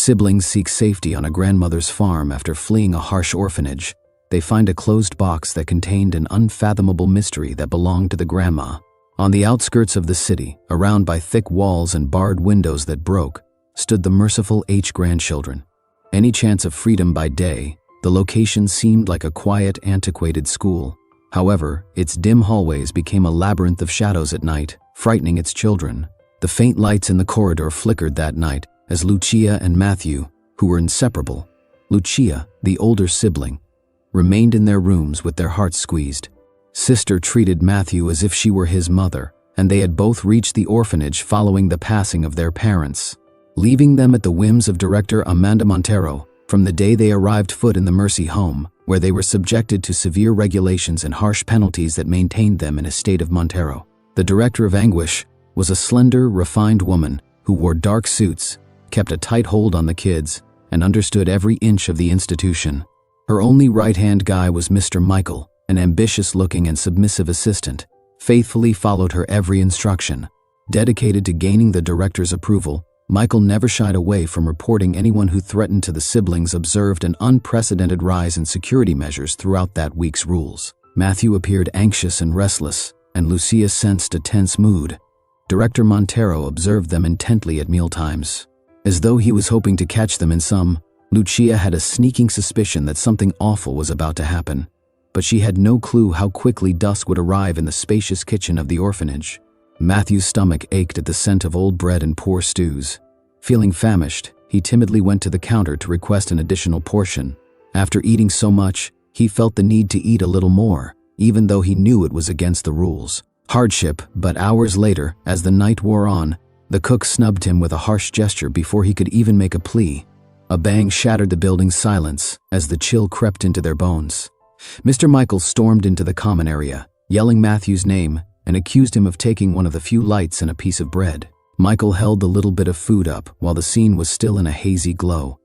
siblings seek safety on a grandmother's farm after fleeing a harsh orphanage. They find a closed box that contained an unfathomable mystery that belonged to the grandma. On the outskirts of the city, around by thick walls and barred windows that broke, stood the merciful H grandchildren. Any chance of freedom by day, the location seemed like a quiet, antiquated school. However, its dim hallways became a labyrinth of shadows at night, frightening its children. The faint lights in the corridor flickered that night as Lucia and Matthew, who were inseparable, Lucia, the older sibling, remained in their rooms with their hearts squeezed. Sister treated Matthew as if she were his mother, and they had both reached the orphanage following the passing of their parents, leaving them at the whims of director Amanda Montero. From the day they arrived foot in the Mercy home, where they were subjected to severe regulations and harsh penalties that maintained them in a state of Montero. The director of Anguish was a slender, refined woman who wore dark suits, kept a tight hold on the kids, and understood every inch of the institution. Her only right-hand guy was Mr. Michael, an ambitious-looking and submissive assistant, faithfully followed her every instruction. Dedicated to gaining the director's approval, Michael never shied away from reporting anyone who threatened to the siblings. Observed an unprecedented rise in security measures throughout that week's rules. Matthew appeared anxious and restless, and Lucia sensed a tense mood. Director Montero observed them intently at mealtimes. As though he was hoping to catch them in some, Lucia had a sneaking suspicion that something awful was about to happen, but she had no clue how quickly dusk would arrive in the spacious kitchen of the orphanage. Matthew's stomach ached at the scent of old bread and poor stews. Feeling famished, he timidly went to the counter to request an additional portion. After eating so much, he felt the need to eat a little more, even though he knew it was against the rules. Hardship, but hours later, as the night wore on, the cook snubbed him with a harsh gesture before he could even make a plea. A bang shattered the building's silence as the chill crept into their bones. Mr. Michael stormed into the common area, yelling Matthew's name, and accused him of taking one of the few lights and a piece of bread. Michael held the little bit of food up while the scene was still in a hazy glow.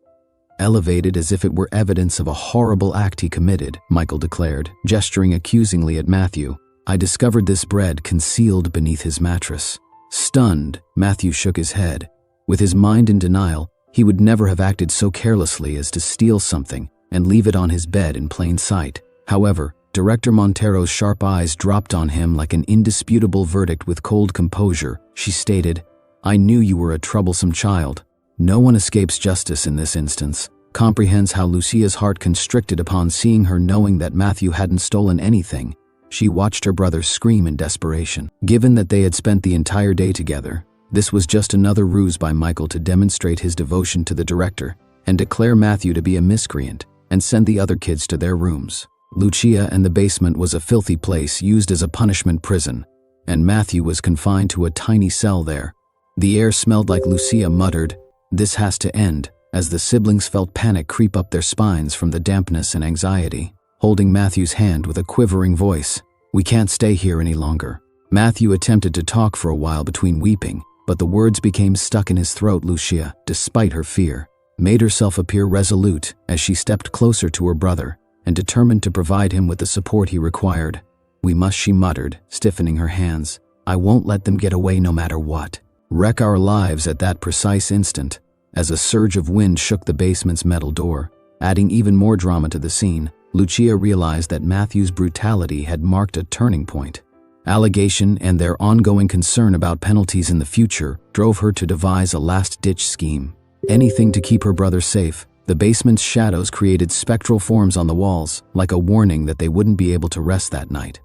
Elevated as if it were evidence of a horrible act he committed, Michael declared, gesturing accusingly at Matthew. I discovered this bread concealed beneath his mattress. Stunned, Matthew shook his head. With his mind in denial, he would never have acted so carelessly as to steal something and leave it on his bed in plain sight. However, Director Montero's sharp eyes dropped on him like an indisputable verdict. With cold composure, she stated, I knew you were a troublesome child. No one escapes justice in this instance. Comprehends how Lucia's heart constricted upon seeing her, knowing that Matthew hadn't stolen anything. She watched her brother scream in desperation. Given that they had spent the entire day together, this was just another ruse by Michael to demonstrate his devotion to the director and declare Matthew to be a miscreant and send the other kids to their rooms. Lucia and the basement was a filthy place used as a punishment prison, and Matthew was confined to a tiny cell there. The air smelled like. Lucia muttered, "This has to end," as the siblings felt panic creep up their spines from the dampness and anxiety. Holding Matthew's hand with a quivering voice, "We can't stay here any longer." Matthew attempted to talk for a while between weeping, but the words became stuck in his throat. Lucia, despite her fear, made herself appear resolute as she stepped closer to her brother and determined to provide him with the support he required. "We must," she muttered, stiffening her hands. "I won't let them get away no matter what. Wreck our lives." At that precise instant, as a surge of wind shook the basement's metal door, adding even more drama to the scene, Lucia realized that Matthew's brutality had marked a turning point. Allegation and their ongoing concern about penalties in the future drove her to devise a last-ditch scheme. Anything to keep her brother safe. The basement's shadows created spectral forms on the walls, like a warning that they wouldn't be able to rest that night.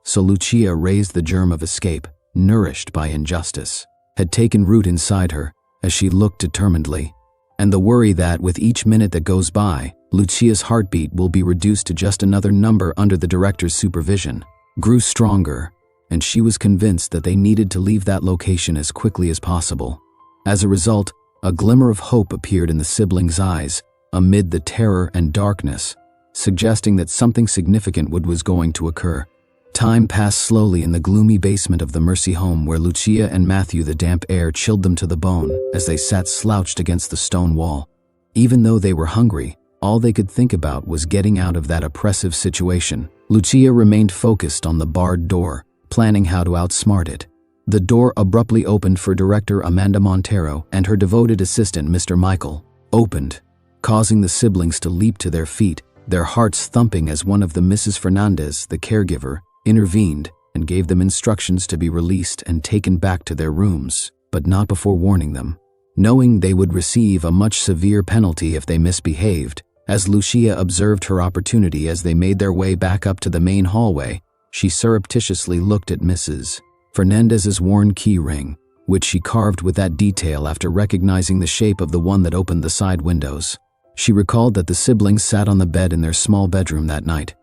So Lucia raised the germ of escape, nourished by injustice, had taken root inside her as she looked determinedly. And the worry that with each minute that goes by, Lucia's heartbeat will be reduced to just another number under the director's supervision, grew stronger, and she was convinced that they needed to leave that location as quickly as possible. As a result, a glimmer of hope appeared in the siblings' eyes amid the terror and darkness, suggesting that something significant was going to occur. Time passed slowly in the gloomy basement of the Mercy home where Lucia and Matthew, the damp air chilled them to the bone as they sat slouched against the stone wall. Even though they were hungry, all they could think about was getting out of that oppressive situation. Lucia remained focused on the barred door, planning how to outsmart it. The door abruptly opened for Director Amanda Montero and her devoted assistant, Mr. Michael. opened, causing the siblings to leap to their feet, their hearts thumping as one of the Mrs. Fernandez, the caregiver, intervened and gave them instructions to be released and taken back to their rooms, but not before warning them. Knowing they would receive a much severe penalty if they misbehaved, as Lucia observed her opportunity as they made their way back up to the main hallway, she surreptitiously looked at Mrs. Fernandez's worn key ring, which she carved with that detail after recognizing the shape of the one that opened the side windows. She recalled that the siblings sat on the bed in their small bedroom that night.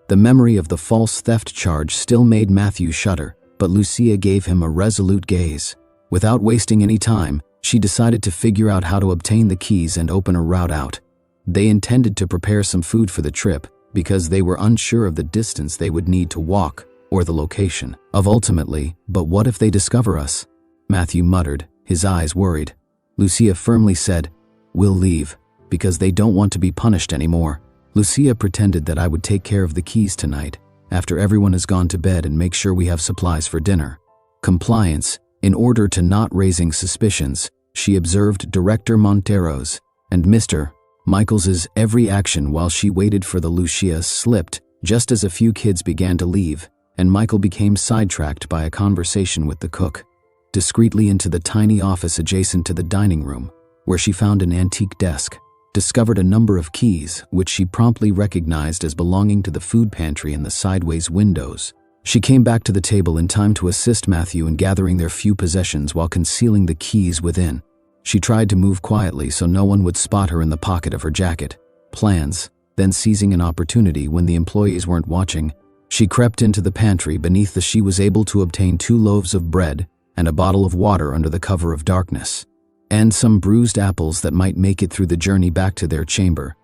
The memory of the false theft charge still made Matthew shudder, but Lucia gave him a resolute gaze. Without wasting any time, she decided to figure out how to obtain the keys and open a route out. They intended to prepare some food for the trip because they were unsure of the distance they would need to walk or the location of ultimately, but what if they discover us? Matthew muttered, his eyes worried. Lucia firmly said, "We'll leave, because they don't want to be punished anymore." Lucia pretended that I would take care of the keys tonight, after everyone has gone to bed, and make sure we have supplies for dinner. Compliance, in order to not raising suspicions, she observed Director Montero's and Mr. Michaels's every action while she waited for the Lucia slipped just as a few kids began to leave, and Michael became sidetracked by a conversation with the cook. Discreetly into the tiny office adjacent to the dining room, where she found an antique desk, discovered a number of keys, which she promptly recognized as belonging to the food pantry in the sideways windows. She came back to the table in time to assist Matthew in gathering their few possessions while concealing the keys within. She tried to move quietly so no one would spot her in the pocket of her jacket. Plans, then seizing an opportunity when the employees weren't watching, she crept into the pantry beneath she was able to obtain 2 loaves of bread and a bottle of water under the cover of darkness, and some bruised apples that might make it through the journey back to their chamber.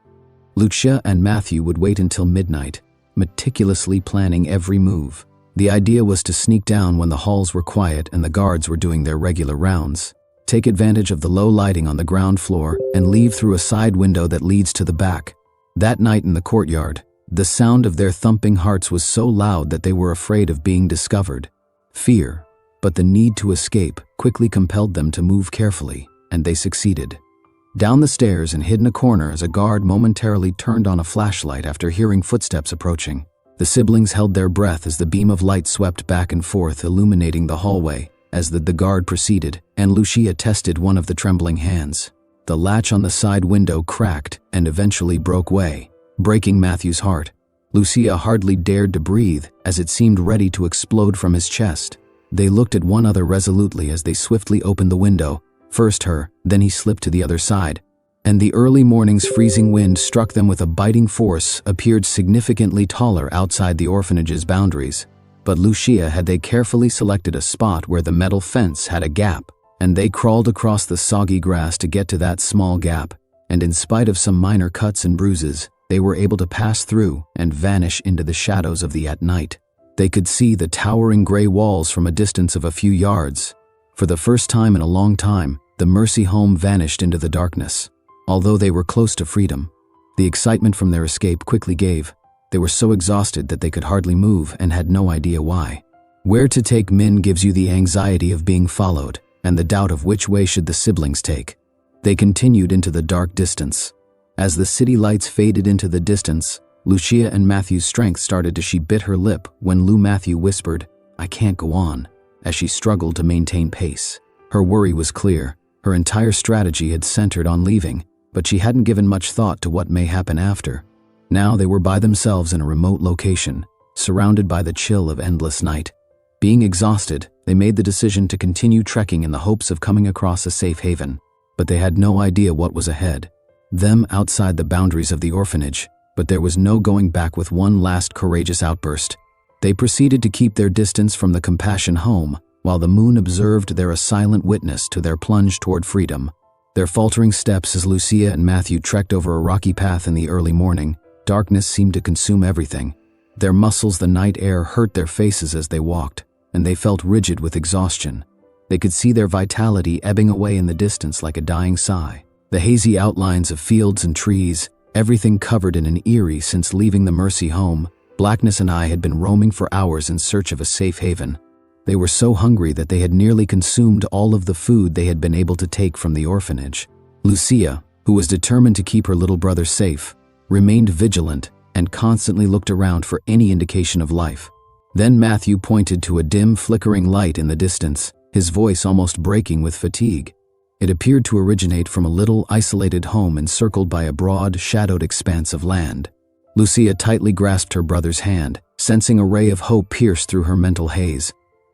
Lucia and Matthew would wait until midnight, meticulously planning every move. The idea was to sneak down when the halls were quiet and the guards were doing their regular rounds, take advantage of the low lighting on the ground floor, and leave through a side window that leads to the back. That night in the courtyard, the sound of their thumping hearts was so loud that they were afraid of being discovered. Fear, but the need to escape, quickly compelled them to move carefully, and they succeeded. Down the stairs and hid in a corner as a guard momentarily turned on a flashlight after hearing footsteps approaching. The siblings held their breath as the beam of light swept back and forth, illuminating the hallway as the guard proceeded, and Lucia tested one of the trembling hands. The latch on the side window cracked and eventually broke away, breaking Matthew's heart. Lucia hardly dared to breathe as it seemed ready to explode from his chest. They looked at one another resolutely as they swiftly opened the window, first her, then he slipped to the other side, and the early morning's freezing wind struck them with a biting force, appeared significantly taller outside the orphanage's boundaries. But Lucia had they carefully selected a spot where the metal fence had a gap, and they crawled across the soggy grass to get to that small gap, and in spite of some minor cuts and bruises, they were able to pass through and vanish into the shadows of the at night. They could see the towering gray walls from a distance of a few yards. For the first time in a long time, the Mercy home vanished into the darkness. Although they were close to freedom, the excitement from their escape quickly gave. They were so exhausted that they could hardly move and had no idea why. Where to take Min gives you the anxiety of being followed and the doubt of which way should the siblings take. They continued into the dark distance. As the city lights faded into the distance, Lucia and Matthew's strength started to. She bit her lip when Matthew whispered, "I can't go on," as she struggled to maintain pace. Her worry was clear. Her entire strategy had centered on leaving, but she hadn't given much thought to what may happen after. Now they were by themselves in a remote location, surrounded by the chill of endless night. Being exhausted, they made the decision to continue trekking in the hopes of coming across a safe haven, but they had no idea what was ahead. Them outside the boundaries of the orphanage, but there was no going back. With one last courageous outburst, they proceeded to keep their distance from the Compassion home, while the moon observed their a silent witness to their plunge toward freedom. Their faltering steps as Lucia and Matthew trekked over a rocky path in the early morning, darkness seemed to consume everything. Their muscles, the night air hurt their faces as they walked, and they felt rigid with exhaustion. They could see their vitality ebbing away in the distance like a dying sigh. The hazy outlines of fields and trees, everything covered in an eerie since leaving the Mercy home. Blackness and I had been roaming for hours in search of a safe haven. They were so hungry that they had nearly consumed all of the food they had been able to take from the orphanage. Lucia, who was determined to keep her little brother safe, remained vigilant and constantly looked around for any indication of life. Then Matthew pointed to a dim, flickering light in the distance, his voice almost breaking with fatigue. It appeared to originate from a little, isolated home encircled by a broad, shadowed expanse of land. Lucia tightly grasped her brother's hand, sensing a ray of hope pierce through her mental haze.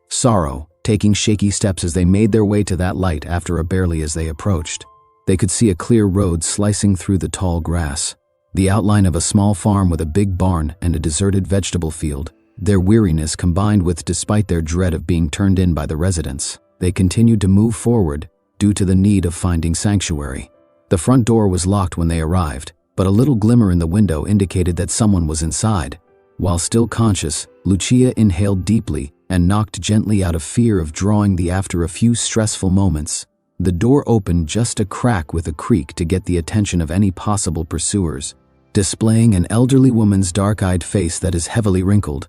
Sorrow, taking shaky steps as they made their way to that light after barely as they approached. They could see a clear road slicing through the tall grass, the outline of a small farm with a big barn and a deserted vegetable field. Their weariness combined with despite their dread of being turned in by the residents, they continued to move forward due to the need of finding sanctuary. The front door was locked when they arrived, but a little glimmer in the window indicated that someone was inside. While still conscious, Lucia inhaled deeply and knocked gently out of fear of drawing the after a few stressful moments. The door opened just a crack with a creak to get the attention of any possible pursuers, displaying an elderly woman's dark-eyed face that is heavily wrinkled.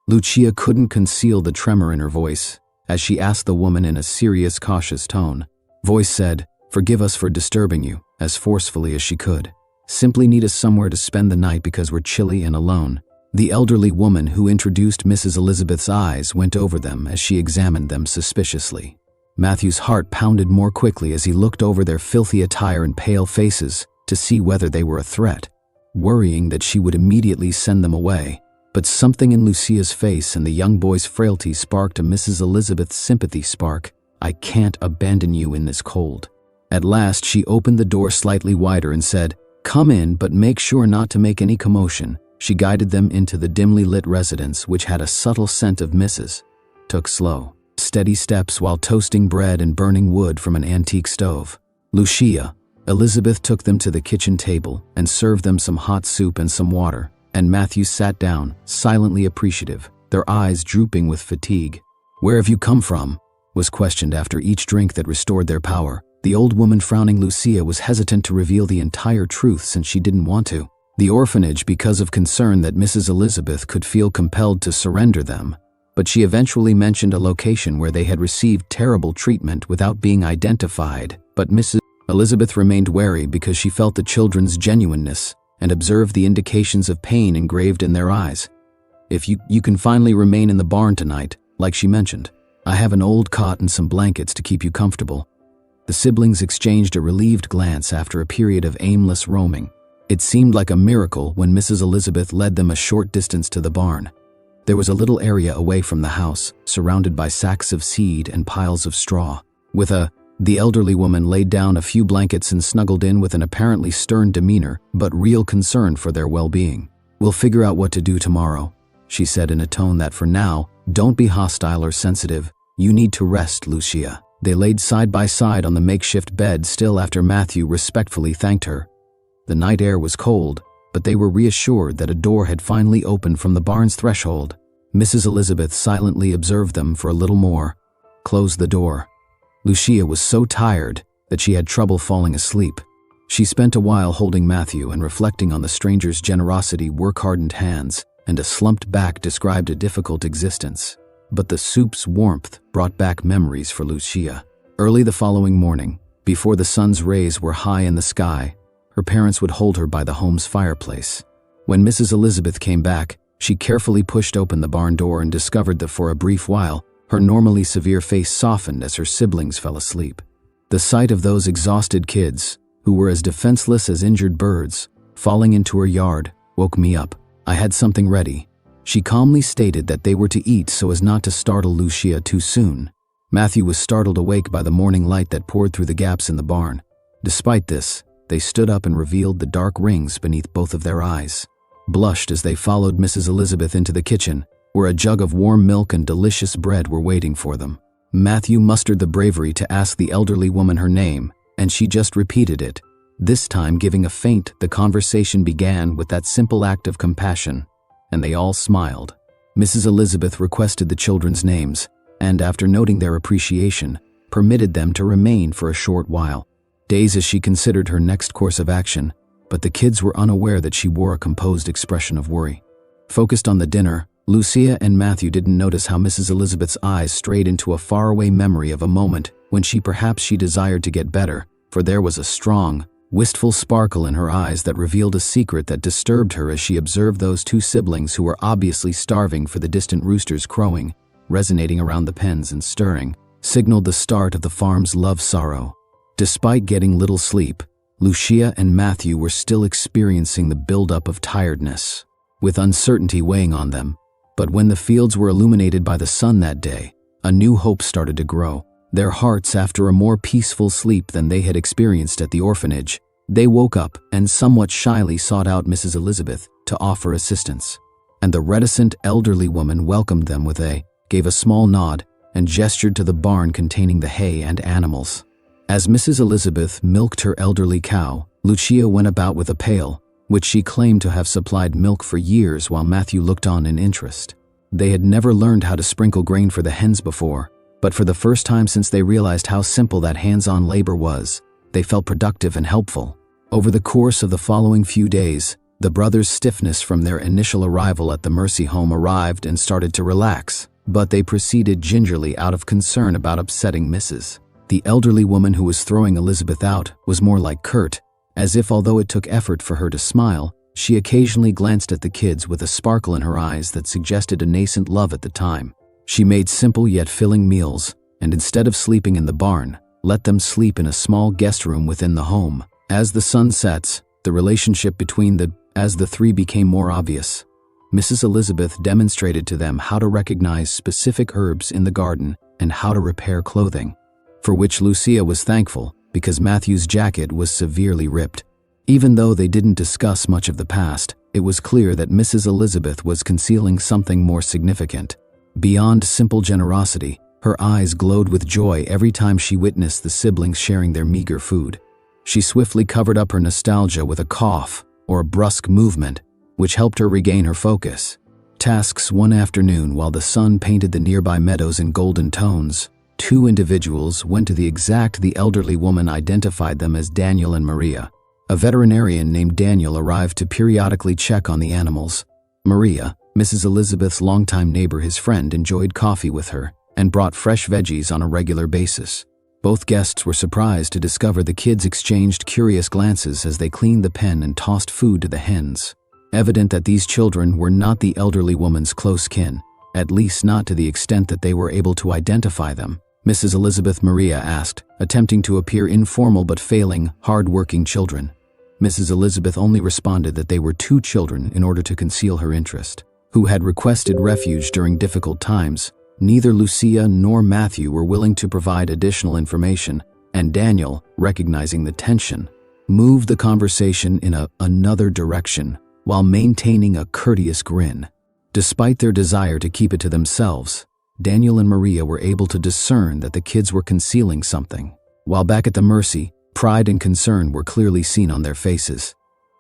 Lucia couldn't conceal the tremor in her voice as she asked the woman in a serious, cautious tone. Voice said, "Forgive us for disturbing you," as forcefully as she could. "Simply need us somewhere to spend the night because we're chilly and alone." The elderly woman who introduced Mrs. Elizabeth's eyes went over them as she examined them suspiciously. Matthew's heart pounded more quickly as he looked over their filthy attire and pale faces to see whether they were a threat, worrying that she would immediately send them away. But something in Lucia's face and the young boy's frailty sparked a Mrs. Elizabeth's sympathy spark. "I can't abandon you in this cold." At last she opened the door slightly wider and said, "Come in, but make sure not to make any commotion." She guided them into the dimly lit residence, which had a subtle scent of Mrs. Took slow, steady steps while toasting bread and burning wood from an antique stove. Elizabeth took them to the kitchen table and served them some hot soup and some water, and Matthew sat down, silently appreciative, their eyes drooping with fatigue. "Where have you come from?" was questioned after each drink that restored their power. The old woman frowning. Lucia was hesitant to reveal the entire truth since she didn't want to. The orphanage, because of concern that Mrs. Elizabeth could feel compelled to surrender them, but she eventually mentioned a location where they had received terrible treatment without being identified. But Mrs. Elizabeth remained wary because she felt the children's genuineness and observed the indications of pain engraved in their eyes. "If you can finally remain in the barn tonight, like she mentioned. I have an old cot and some blankets to keep you comfortable." The siblings exchanged a relieved glance after a period of aimless roaming. It seemed like a miracle when Mrs. Elizabeth led them a short distance to the barn. There was a little area away from the house, surrounded by sacks of seed and piles of straw. The elderly woman laid down a few blankets and snuggled in with an apparently stern demeanor, but real concern for their well-being. "We'll figure out what to do tomorrow," she said in a tone that for now, "Don't be hostile or sensitive. You need to rest, Lucia." They laid side by side on the makeshift bed still after Matthew respectfully thanked her. The night air was cold, but they were reassured that a door had finally opened from the barn's threshold. Mrs. Elizabeth silently observed them for a little more, closed the door. Lucia was so tired that she had trouble falling asleep. She spent a while holding Matthew and reflecting on the stranger's generosity, work-hardened hands, and a slumped back described a difficult existence. But the soup's warmth brought back memories for Lucia. Early the following morning, before the sun's rays were high in the sky, her parents would hold her by the home's fireplace. When Mrs. Elizabeth came back, she carefully pushed open the barn door and discovered that for a brief while, her normally severe face softened as her siblings fell asleep. The sight of those exhausted kids, who were as defenseless as injured birds, falling into her yard, woke me up. "I had something ready." She calmly stated that they were to eat so as not to startle Lucia too soon. Matthew was startled awake by the morning light that poured through the gaps in the barn. Despite this, they stood up and revealed the dark rings beneath both of their eyes. Blushed as they followed Mrs. Elizabeth into the kitchen, where a jug of warm milk and delicious bread were waiting for them. Matthew mustered the bravery to ask the elderly woman her name, and she just repeated it, this time giving a feint. The conversation began with that simple act of compassion, and they all smiled. Mrs. Elizabeth requested the children's names, and after noting their appreciation, permitted them to remain for a short while. Days as she considered her next course of action, but the kids were unaware that she wore a composed expression of worry. Focused on the dinner, Lucia and Matthew didn't notice how Mrs. Elizabeth's eyes strayed into a faraway memory of a moment when she desired to get better, for there was a strong, wistful sparkle in her eyes that revealed a secret that disturbed her as she observed those two siblings who were obviously starving for the distant roosters crowing, resonating around the pens and stirring, signaled the start of the farm's love-sorrow. Despite getting little sleep, Lucia and Matthew were still experiencing the buildup of tiredness, with uncertainty weighing on them. But when the fields were illuminated by the sun that day, a new hope started to grow. Their hearts, after a more peaceful sleep than they had experienced at the orphanage, they woke up and somewhat shyly sought out Mrs. Elizabeth to offer assistance. And the reticent elderly woman welcomed them gave a small nod, and gestured to the barn containing the hay and animals. As Mrs. Elizabeth milked her elderly cow, Lucia went about with a pail, which she claimed to have supplied milk for years, while Matthew looked on in interest. They had never learned how to sprinkle grain for the hens before, but for the first time since they realized how simple that hands-on labor was, they felt productive and helpful. Over the course of the following few days, the brothers' stiffness from their initial arrival at the Mercy home arrived and started to relax, but they proceeded gingerly out of concern about upsetting Mrs. The elderly woman who was throwing Elizabeth out was more like curt, as if although it took effort for her to smile, she occasionally glanced at the kids with a sparkle in her eyes that suggested a nascent love at the time. She made simple yet filling meals, and instead of sleeping in the barn, let them sleep in a small guest room within the home. As the sun sets, the relationship between the three became more obvious. Mrs. Elizabeth demonstrated to them how to recognize specific herbs in the garden and how to repair clothing, for which Lucia was thankful because Matthew's jacket was severely ripped. Even though they didn't discuss much of the past, it was clear that Mrs. Elizabeth was concealing something more significant. Beyond simple generosity, her eyes glowed with joy every time she witnessed the siblings sharing their meager food. She swiftly covered up her nostalgia with a cough or a brusque movement, which helped her regain her focus. Tasks one afternoon, while the sun painted the nearby meadows in golden tones, two individuals went to the elderly woman identified them as Daniel and Maria. A veterinarian named Daniel arrived to periodically check on the animals. Maria, Mrs. Elizabeth's longtime neighbor, his friend, enjoyed coffee with her and brought fresh veggies on a regular basis. Both guests were surprised to discover the kids exchanged curious glances as they cleaned the pen and tossed food to the hens. Evident that these children were not the elderly woman's close kin, at least not to the extent that they were able to identify them, Mrs. Elizabeth Maria asked, attempting to appear informal but failing, hard-working children. Mrs. Elizabeth only responded that they were two children in order to conceal her interest, who had requested refuge during difficult times. Neither Lucia nor Matthew were willing to provide additional information, and Daniel, recognizing the tension, moved the conversation in another direction while maintaining a courteous grin. Despite their desire to keep it to themselves, Daniel and Maria were able to discern that the kids were concealing something. While back at the Mercy, pride and concern were clearly seen on their faces.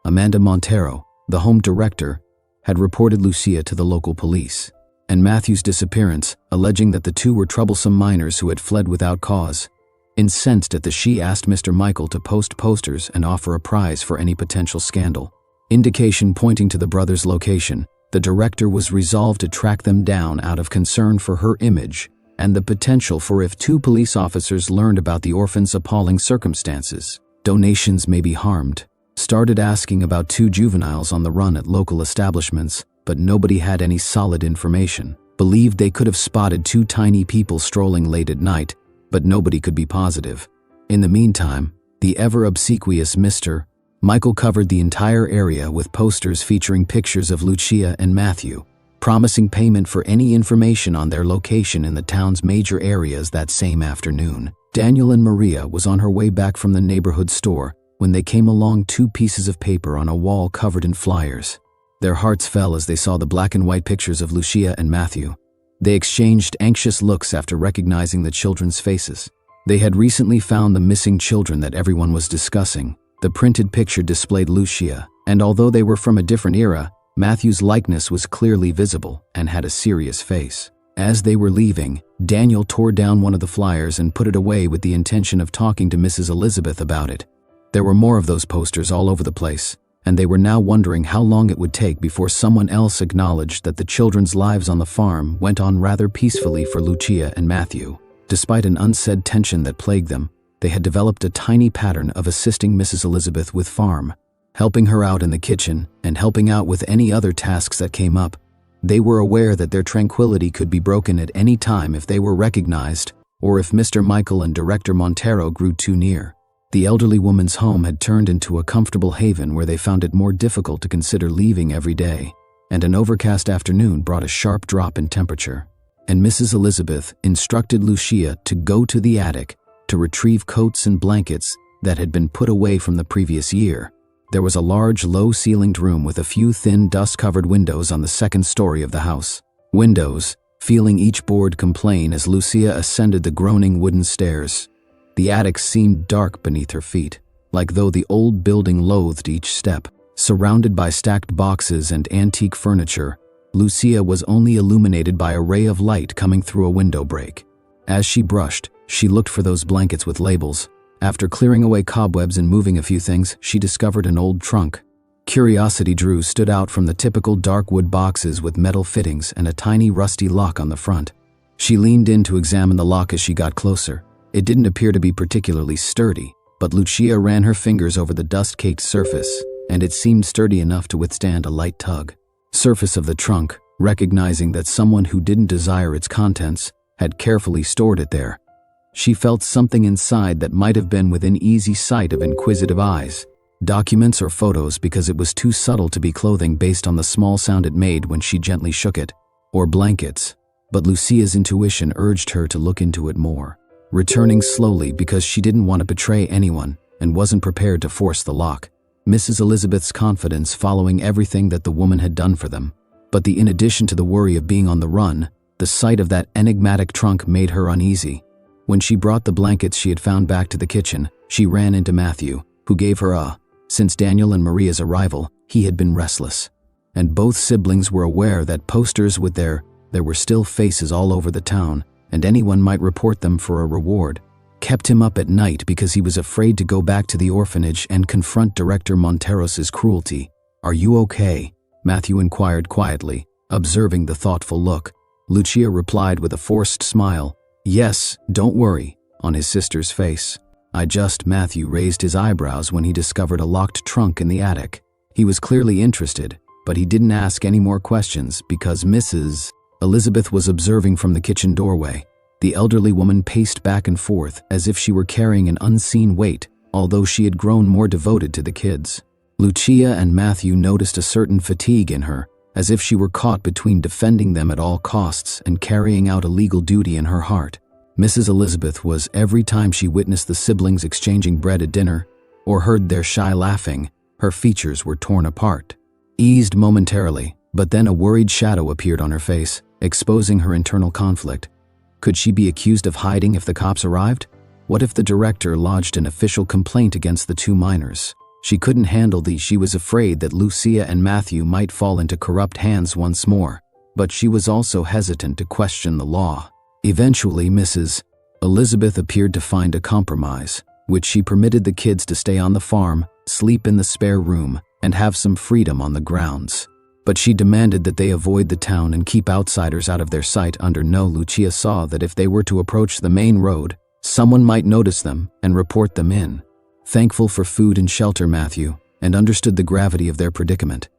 Amanda Montero, the home director, had reported Lucia to the local police, and Matthew's disappearance, alleging that the two were troublesome minors who had fled without cause. Incensed at she asked Mr. Michael to post posters and offer a prize for any potential scandal. Indication pointing to the brothers' location, the director was resolved to track them down out of concern for her image and the potential for if two police officers learned about the orphan's appalling circumstances, donations may be harmed. Started asking about two juveniles on the run at local establishments, but nobody had any solid information. Believed they could have spotted two tiny people strolling late at night, but nobody could be positive. In the meantime, the ever-obsequious Mr. Michael covered the entire area with posters featuring pictures of Lucia and Matthew, promising payment for any information on their location in the town's major areas that same afternoon. Daniel and Maria was on her way back from the neighborhood store when they came along two pieces of paper on a wall covered in flyers. Their hearts fell as they saw the black and white pictures of Lucia and Matthew. They exchanged anxious looks after recognizing the children's faces. They had recently found the missing children that everyone was discussing. The printed picture displayed Lucia, and although they were from a different era, Matthew's likeness was clearly visible and had a serious face. As they were leaving, Daniel tore down one of the flyers and put it away with the intention of talking to Mrs. Elizabeth about it. There were more of those posters all over the place, and they were now wondering how long it would take before someone else acknowledged that the children's lives on the farm went on rather peacefully for Lucia and Matthew. Despite an unsaid tension that plagued them, they had developed a tiny pattern of assisting Mrs. Elizabeth with farm, helping her out in the kitchen and helping out with any other tasks that came up. They were aware that their tranquility could be broken at any time if they were recognized or if Mr. Michael and Director Montero grew too near. The elderly woman's home had turned into a comfortable haven where they found it more difficult to consider leaving every day, and an overcast afternoon brought a sharp drop in temperature. And Mrs. Elizabeth instructed Lucia to go to the attic to retrieve coats and blankets that had been put away from the previous year. There was a large, low-ceilinged room with a few thin, dust-covered windows on the second story of the house. Windows, feeling each board complain as Lucia ascended the groaning wooden stairs. The attic seemed dark beneath her feet, like though the old building loathed each step. Surrounded by stacked boxes and antique furniture, Lucia was only illuminated by a ray of light coming through a window break. As she brushed, she looked for those blankets with labels. After clearing away cobwebs and moving a few things, she discovered an old trunk. Curiosity Drew stood out from the typical dark wood boxes with metal fittings and a tiny rusty lock on the front. She leaned in to examine the lock as she got closer. It didn't appear to be particularly sturdy, but Lucia ran her fingers over the dust-caked surface, and it seemed sturdy enough to withstand a light tug. Surface of the trunk, recognizing that someone who didn't desire its contents had carefully stored it there. She felt something inside that might have been within easy sight of inquisitive eyes. Documents or photos, because it was too subtle to be clothing based on the small sound it made when she gently shook it, or blankets, but Lucia's intuition urged her to look into it more, returning slowly because she didn't want to betray anyone and wasn't prepared to force the lock. Mrs. Elizabeth's confidence following everything that the woman had done for them. But in addition to the worry of being on the run, the sight of that enigmatic trunk made her uneasy. When she brought the blankets she had found back to the kitchen, she ran into Matthew, who gave her a. Since Daniel and Maria's arrival, he had been restless. And both siblings were aware that posters with there were still faces all over the town, and anyone might report them for a reward, kept him up at night because he was afraid to go back to the orphanage and confront Director Montero's cruelty. "Are you okay?" Matthew inquired quietly, observing the thoughtful look. Lucia replied with a forced smile, "Yes, don't worry," on his sister's face. Matthew raised his eyebrows when he discovered a locked trunk in the attic. He was clearly interested, but he didn't ask any more questions because Mrs. Elizabeth was observing from the kitchen doorway. The elderly woman paced back and forth as if she were carrying an unseen weight, although she had grown more devoted to the kids. Lucia and Matthew noticed a certain fatigue in her, as if she were caught between defending them at all costs and carrying out a legal duty in her heart. Mrs. Elizabeth was, every time she witnessed the siblings exchanging bread at dinner or heard their shy laughing, her features were torn apart. Eased momentarily, but then a worried shadow appeared on her face, exposing her internal conflict. Could she be accused of hiding if the cops arrived? What if the director lodged an official complaint against the two minors? She couldn't handle these. She was afraid that Lucia and Matthew might fall into corrupt hands once more, but she was also hesitant to question the law. Eventually, Mrs. Elizabeth appeared to find a compromise, which she permitted the kids to stay on the farm, sleep in the spare room, and have some freedom on the grounds. But she demanded that they avoid the town and keep outsiders out of their sight. Lucia saw that if they were to approach the main road, someone might notice them and report them in. Thankful for food and shelter, Matthew, and understood the gravity of their predicament.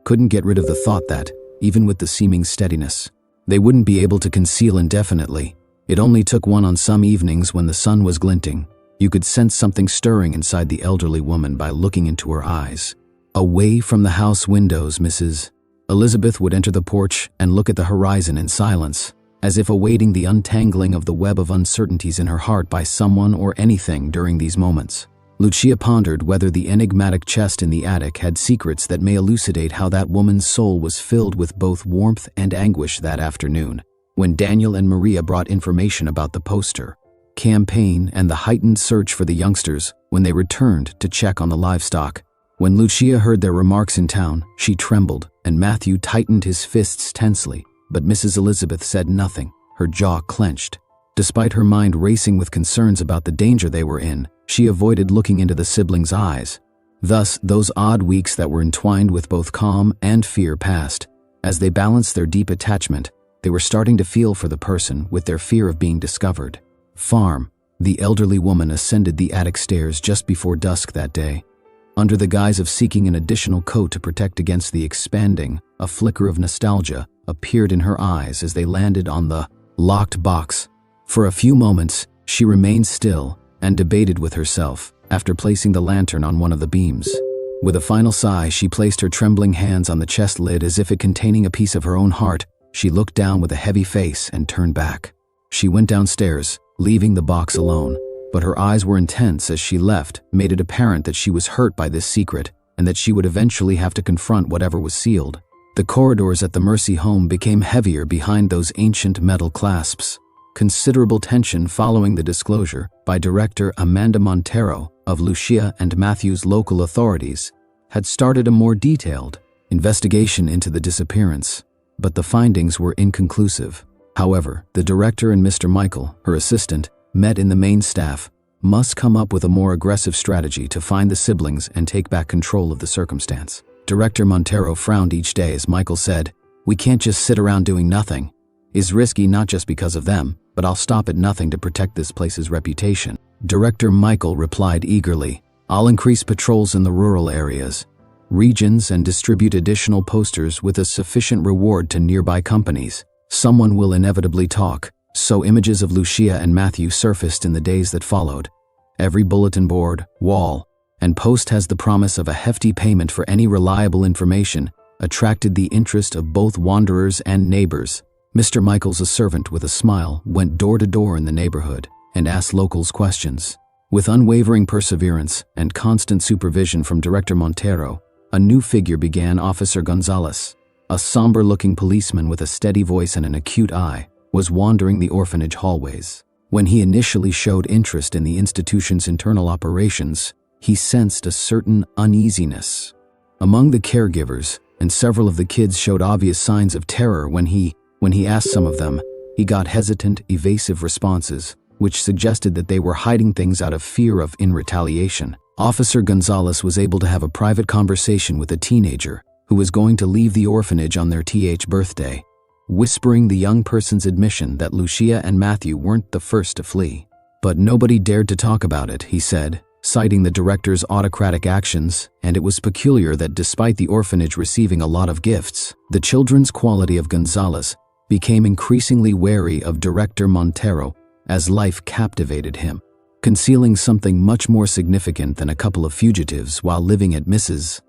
Couldn't get rid of the thought that, even with the seeming steadiness, they wouldn't be able to conceal indefinitely. It only took one. On some evenings when the sun was glinting, you could sense something stirring inside the elderly woman by looking into her eyes. Away from the house windows, Mrs. Elizabeth would enter the porch and look at the horizon in silence, as if awaiting the untangling of the web of uncertainties in her heart by someone or anything during these moments. Lucia pondered whether the enigmatic chest in the attic had secrets that may elucidate how that woman's soul was filled with both warmth and anguish that afternoon, when Daniel and Maria brought information about the poster campaign and the heightened search for the youngsters when they returned to check on the livestock. When Lucia heard their remarks in town, she trembled, and Matthew tightened his fists tensely, but Mrs. Elizabeth said nothing, her jaw clenched. Despite her mind racing with concerns about the danger they were in, she avoided looking into the siblings' eyes. Thus, those odd weeks that were entwined with both calm and fear passed. As they balanced their deep attachment, they were starting to feel for the person with their fear of being discovered. Farm, The elderly woman ascended the attic stairs just before dusk that day. Under the guise of seeking an additional coat to protect against the expanding, a flicker of nostalgia appeared in her eyes as they landed on the locked box. For a few moments, she remained still and debated with herself after placing the lantern on one of the beams. With a final sigh, she placed her trembling hands on the chest lid as if it containing a piece of her own heart. She looked down with a heavy face and turned back. She went downstairs, leaving the box alone, but her eyes were intense as she left, made it apparent that she was hurt by this secret and that she would eventually have to confront whatever was sealed. The corridors at the Mercy home became heavier behind those ancient metal clasps. Considerable tension following the disclosure by director Amanda Montero of Lucia and Matthew's local authorities had started a more detailed investigation into the disappearance, but the findings were inconclusive. However, the director and Mr. Michael, her assistant, met in the main staff, must come up with a more aggressive strategy to find the siblings and take back control of the circumstance. Director Montero frowned each day as Michael said, "We can't just sit around doing nothing. It's risky not just because of them, but I'll stop at nothing to protect this place's reputation." Director Michael replied eagerly, "I'll increase patrols in the rural areas, regions, and distribute additional posters with a sufficient reward to nearby companies. Someone will inevitably talk." So images of Lucia and Matthew surfaced in the days that followed. Every bulletin board, wall, and post has the promise of a hefty payment for any reliable information, attracted the interest of both wanderers and neighbors. Mr. Michaels, a servant with a smile, went door to door in the neighborhood and asked locals questions. With unwavering perseverance and constant supervision from Director Montero, a new figure began. Officer Gonzalez, a somber-looking policeman with a steady voice and an acute eye, was wandering the orphanage hallways. When he initially showed interest in the institution's internal operations, he sensed a certain uneasiness among the caregivers, and several of the kids showed obvious signs of terror when he asked some of them. He got hesitant, evasive responses, which suggested that they were hiding things out of fear of in retaliation. Officer Gonzalez was able to have a private conversation with a teenager who was going to leave the orphanage on their birthday, whispering the young person's admission that Lucia and Matthew weren't the first to flee. But nobody dared to talk about it, he said, citing the director's autocratic actions, and it was peculiar that despite the orphanage receiving a lot of gifts, the children's quality of Gonzalez became increasingly wary of Director Montero as life captivated him, concealing something much more significant than a couple of fugitives while living at Mrs.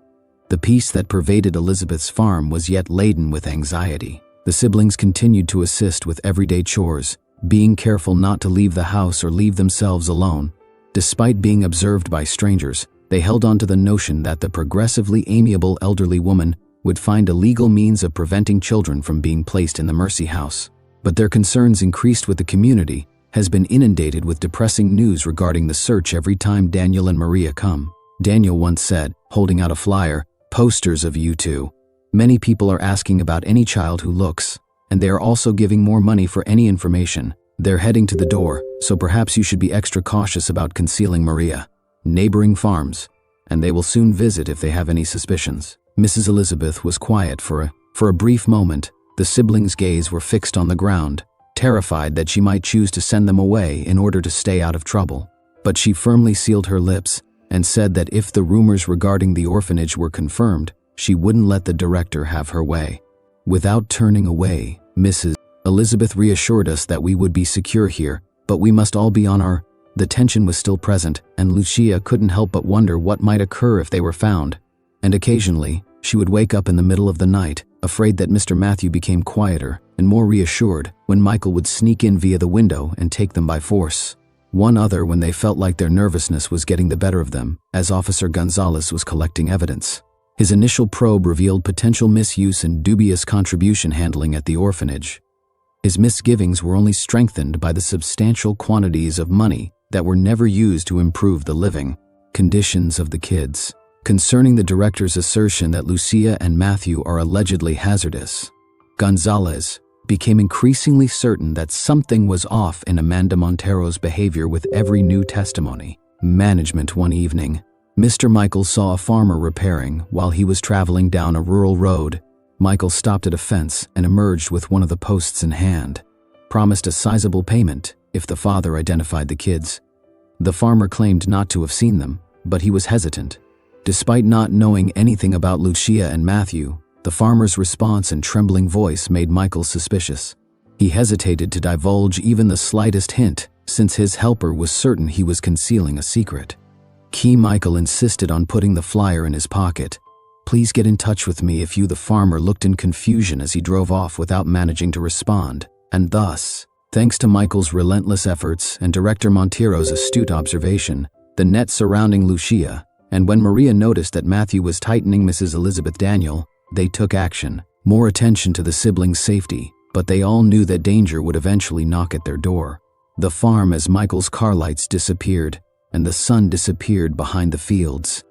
The peace that pervaded Elizabeth's farm was yet laden with anxiety. The siblings continued to assist with everyday chores, being careful not to leave the house or leave themselves alone. Despite being observed by strangers, they held on to the notion that the progressively amiable elderly woman would find a legal means of preventing children from being placed in the Mercy house. But their concerns increased with the community has been inundated with depressing news regarding the search every time Daniel and Maria come. Daniel once said, holding out a flyer, "Posters of you two. Many people are asking about any child who looks, and they are also giving more money for any information. They're heading to the door, so perhaps you should be extra cautious about concealing Maria. Neighboring farms, and they will soon visit if they have any suspicions." Mrs. Elizabeth was quiet for a brief moment. The siblings' gaze were fixed on the ground, terrified that she might choose to send them away in order to stay out of trouble. But she firmly sealed her lips and said that if the rumors regarding the orphanage were confirmed, she wouldn't let the director have her way. Without turning away, Mrs. Elizabeth reassured us that we would be secure here, but we must all be on our... The tension was still present, and Lucia couldn't help but wonder what might occur if they were found. And occasionally, she would wake up in the middle of the night, afraid that Mr. Matthew became quieter and more reassured when Michael would sneak in via the window and take them by force. One other when they felt like their nervousness was getting the better of them, as Officer Gonzalez was collecting evidence. His initial probe revealed potential misuse and dubious contribution handling at the orphanage. His misgivings were only strengthened by the substantial quantities of money that were never used to improve the living conditions of the kids. Concerning the director's assertion that Lucia and Matthew are allegedly hazardous, Gonzalez became increasingly certain that something was off in Amanda Montero's behavior with every new testimony. Management. One evening, Mr. Michael saw a farmer repairing while he was traveling down a rural road. Michael stopped at a fence and emerged with one of the posts in hand, promised a sizable payment if the father identified the kids. The farmer claimed not to have seen them, but he was hesitant. Despite not knowing anything about Lucia and Matthew, the farmer's response and trembling voice made Michael suspicious. He hesitated to divulge even the slightest hint, since his helper was certain he was concealing a secret. Michael insisted on putting the flyer in his pocket. "Please get in touch with me if you." The farmer looked in confusion as he drove off without managing to respond, and thus, thanks to Michael's relentless efforts and Director Montero's astute observation, the net surrounding Lucia, and when Maria noticed that Matthew was tightening Mrs. Elizabeth Daniel, they took action, more attention to the siblings' safety, but they all knew that danger would eventually knock at their door. The farm as Michael's car lights disappeared, and the sun disappeared behind the fields.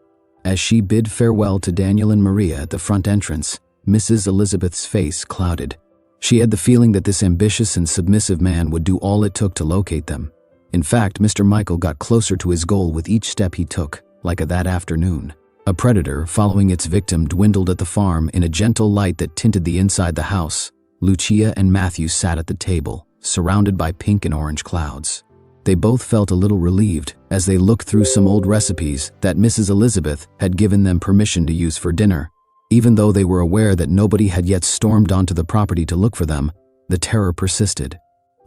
As she bid farewell to Daniel and Maria at the front entrance, Mrs. Elizabeth's face clouded. She had the feeling that this ambitious and submissive man would do all it took to locate them. In fact, Mr. Michael got closer to his goal with each step he took, like that afternoon. A predator following its victim dwindled at the farm in a gentle light that tinted the inside the house. Lucia and Matthew sat at the table, surrounded by pink and orange clouds. They both felt a little relieved as they looked through some old recipes that Mrs. Elizabeth had given them permission to use for dinner. Even though they were aware that nobody had yet stormed onto the property to look for them, the terror persisted.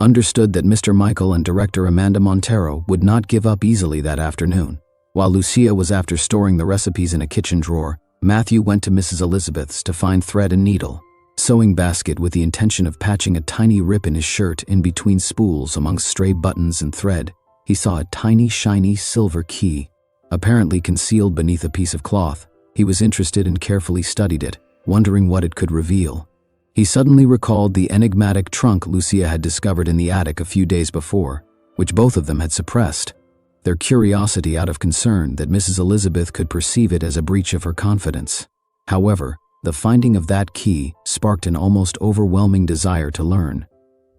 Understood that Mr. Michael and Director Amanda Montero would not give up easily that afternoon. While Lucia was after storing the recipes in a kitchen drawer, Matthew went to Mrs. Elizabeth's to find thread and needle. Sewing basket with the intention of patching a tiny rip in his shirt in between spools amongst stray buttons and thread, he saw a tiny, shiny silver key. Apparently concealed beneath a piece of cloth, he was interested and carefully studied it, wondering what it could reveal. He suddenly recalled the enigmatic trunk Lucia had discovered in the attic a few days before, which both of them had suppressed, their curiosity out of concern that Mrs. Elizabeth could perceive it as a breach of her confidence. However, the finding of that key sparked an almost overwhelming desire to learn.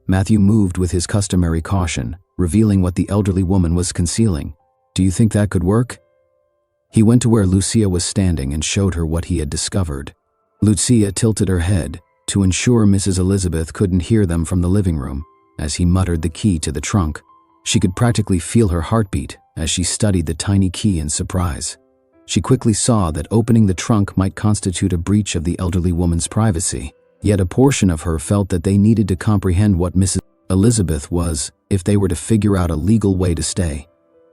Matthew moved with his customary caution, revealing what the elderly woman was concealing. "Do you think that could work?" He went to where Lucia was standing and showed her what he had discovered. Lucia tilted her head to ensure Mrs. Elizabeth couldn't hear them from the living room as he muttered the key to the trunk. She could practically feel her heartbeat as she studied the tiny key in surprise. She quickly saw that opening the trunk might constitute a breach of the elderly woman's privacy, yet a portion of her felt that they needed to comprehend what Mrs. Elizabeth was if they were to figure out a legal way to stay.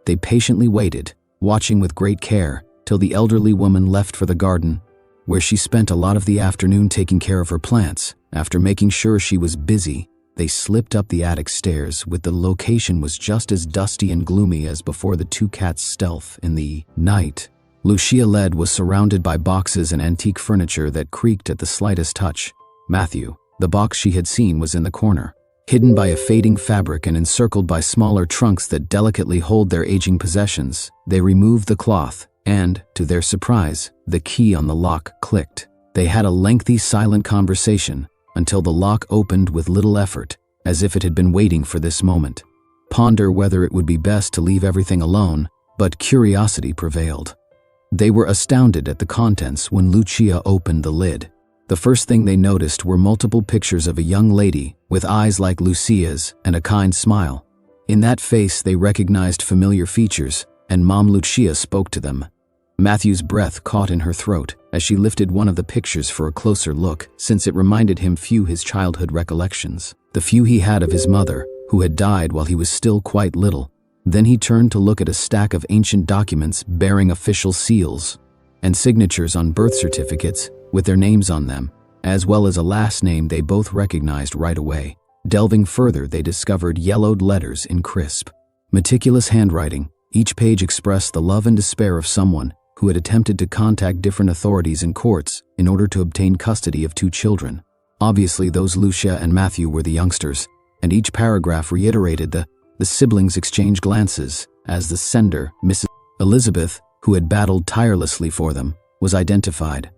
They patiently waited, watching with great care, till the elderly woman left for the garden, where she spent a lot of the afternoon taking care of her plants. After making sure she was busy, they slipped up the attic stairs, with the location was just as dusty and gloomy as before the two cats' stealth in the night. Lucia led was surrounded by boxes and antique furniture that creaked at the slightest touch. Matthew, the box she had seen, was in the corner, hidden by a fading fabric and encircled by smaller trunks that delicately hold their aging possessions. They removed the cloth, and, to their surprise, the key on the lock clicked. They had a lengthy, silent conversation until the lock opened with little effort, as if it had been waiting for this moment. Ponder whether it would be best to leave everything alone, but curiosity prevailed. They were astounded at the contents when Lucia opened the lid. The first thing they noticed were multiple pictures of a young lady with eyes like Lucia's and a kind smile. In that face they recognized familiar features, and Mom Lucia spoke to them. Matthew's breath caught in her throat as she lifted one of the pictures for a closer look, since it reminded him few his childhood recollections, the few he had of his mother, who had died while he was still quite little. Then he turned to look at a stack of ancient documents bearing official seals and signatures on birth certificates with their names on them, as well as a last name they both recognized right away. Delving further, they discovered yellowed letters in crisp, meticulous handwriting. Each page expressed the love and despair of someone who had attempted to contact different authorities and courts in order to obtain custody of two children. Obviously, those Lucia and Matthew were the youngsters, and each paragraph reiterated the siblings exchanged glances as the sender, Mrs. Elizabeth, who had battled tirelessly for them, was identified.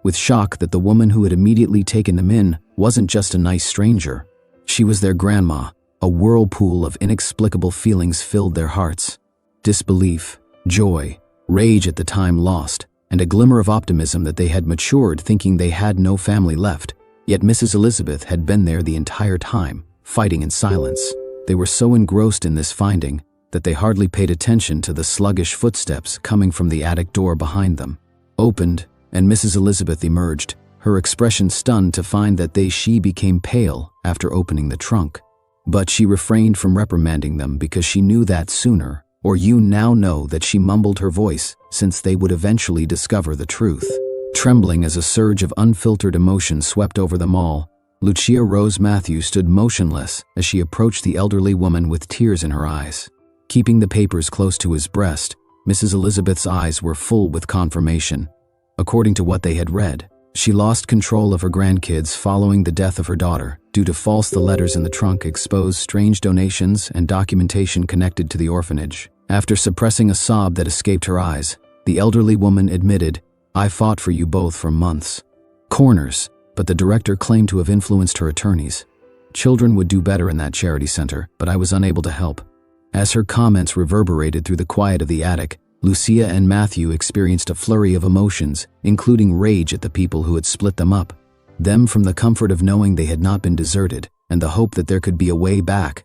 With shock that the woman who had immediately taken them in wasn't just a nice stranger. She was their grandma. A whirlpool of inexplicable feelings filled their hearts. Disbelief, joy, rage at the time lost, and a glimmer of optimism that they had matured thinking they had no family left. Yet Mrs. Elizabeth had been there the entire time, fighting in silence. They were so engrossed in this finding that they hardly paid attention to the sluggish footsteps coming from the attic door behind them. Opened, and Mrs. Elizabeth emerged, her expression stunned to find that she became pale after opening the trunk. But she refrained from reprimanding them because she knew that sooner, or you now know that she mumbled her voice, since they would eventually discover the truth. Trembling as a surge of unfiltered emotion swept over them all, Lucia Rose Matthews stood motionless as she approached the elderly woman with tears in her eyes. Keeping the papers close to his breast, Mrs. Elizabeth's eyes were full with confirmation. According to what they had read, she lost control of her grandkids following the death of her daughter due to the letters in the trunk exposed strange donations and documentation connected to the orphanage. After suppressing a sob that escaped her eyes, the elderly woman admitted, "I fought for you both for months." Corners, but the director claimed to have influenced her attorneys. Children would do better in that charity center, but I was unable to help. As her comments reverberated through the quiet of the attic, Lucia and Matthew experienced a flurry of emotions, including rage at the people who had split them up. Them from the comfort of knowing they had not been deserted, and the hope that there could be a way back.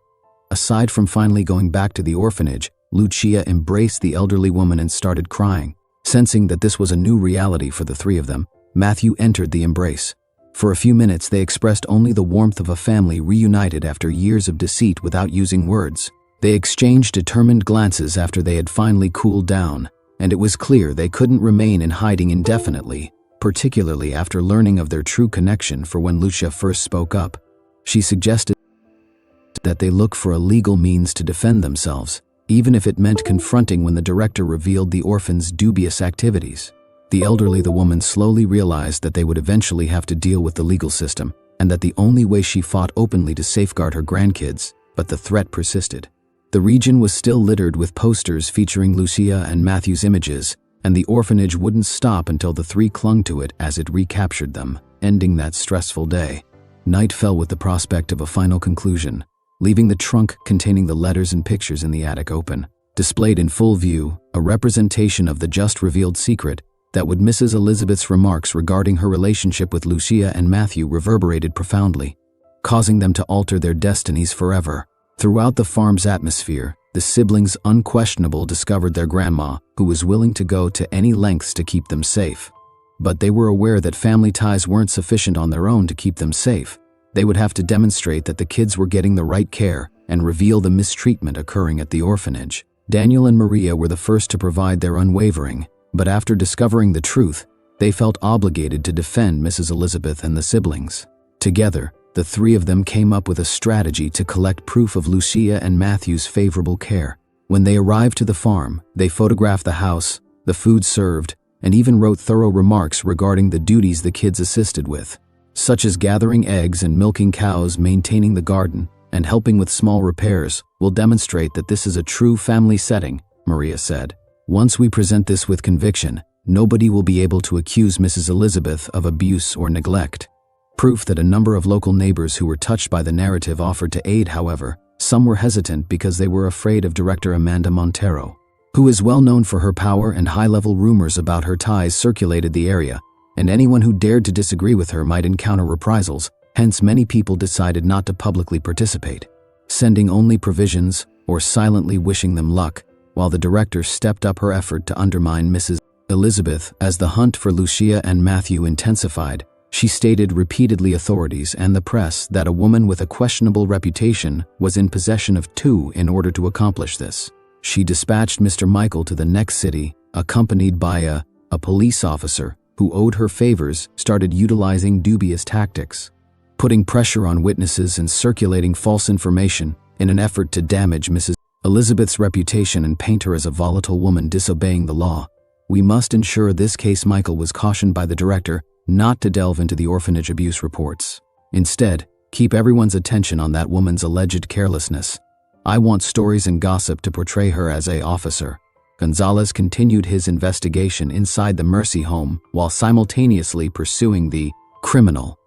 Aside from finally going back to the orphanage, Lucia embraced the elderly woman and started crying. Sensing that this was a new reality for the three of them, Matthew entered the embrace. For a few minutes they expressed only the warmth of a family reunited after years of deceit without using words. They exchanged determined glances after they had finally cooled down, and it was clear they couldn't remain in hiding indefinitely, particularly after learning of their true connection. For when Lucia first spoke up, she suggested that they look for a legal means to defend themselves, even if it meant confronting when the director revealed the orphans' dubious activities. The woman slowly realized that they would eventually have to deal with the legal system, and that the only way she fought openly to safeguard her grandkids, but the threat persisted. The region was still littered with posters featuring Lucia and Matthew's images, and the orphanage wouldn't stop until the three clung to it as it recaptured them, ending that stressful day. Night fell with the prospect of a final conclusion, leaving the trunk containing the letters and pictures in the attic open. Displayed in full view, a representation of the just-revealed secret that would Mrs. Elizabeth's remarks regarding her relationship with Lucia and Matthew reverberated profoundly, causing them to alter their destinies forever. Throughout the farm's atmosphere, the siblings unquestionably discovered their grandma, who was willing to go to any lengths to keep them safe. But they were aware that family ties weren't sufficient on their own to keep them safe. They would have to demonstrate that the kids were getting the right care and reveal the mistreatment occurring at the orphanage. Daniel and Maria were the first to provide their unwavering, but after discovering the truth, they felt obligated to defend Mrs. Elizabeth and the siblings. Together, the three of them came up with a strategy to collect proof of Lucia and Matthew's favorable care. When they arrived to the farm, they photographed the house, the food served, and even wrote thorough remarks regarding the duties the kids assisted with, such as gathering eggs and milking cows, maintaining the garden, and helping with small repairs. "Will demonstrate that this is a true family setting," Maria said. "Once we present this with conviction, nobody will be able to accuse Mrs. Elizabeth of abuse or neglect." Proof that a number of local neighbors who were touched by the narrative offered to aid. However, some were hesitant because they were afraid of director Amanda Montero, who is well known for her power, and high-level rumors about her ties circulated the area, and anyone who dared to disagree with her might encounter reprisals. Hence, many people decided not to publicly participate, sending only provisions or silently wishing them luck, while the director stepped up her effort to undermine Mrs. Elizabeth. As the hunt for Lucia and Matthew intensified, she stated repeatedly authorities and the press that a woman with a questionable reputation was in possession of two in order to accomplish this. She dispatched Mr. Michael to the next city, accompanied by a police officer who owed her favors, started utilizing dubious tactics, putting pressure on witnesses and circulating false information in an effort to damage Mrs. Elizabeth's reputation and paint her as a volatile woman disobeying the law. "We must ensure this case." Michael was cautioned by the director not to delve into the orphanage abuse reports. "Instead, keep everyone's attention on that woman's alleged carelessness. I want stories and gossip to portray her as a officer." Gonzalez continued his investigation inside the Mercy home while simultaneously pursuing the criminal.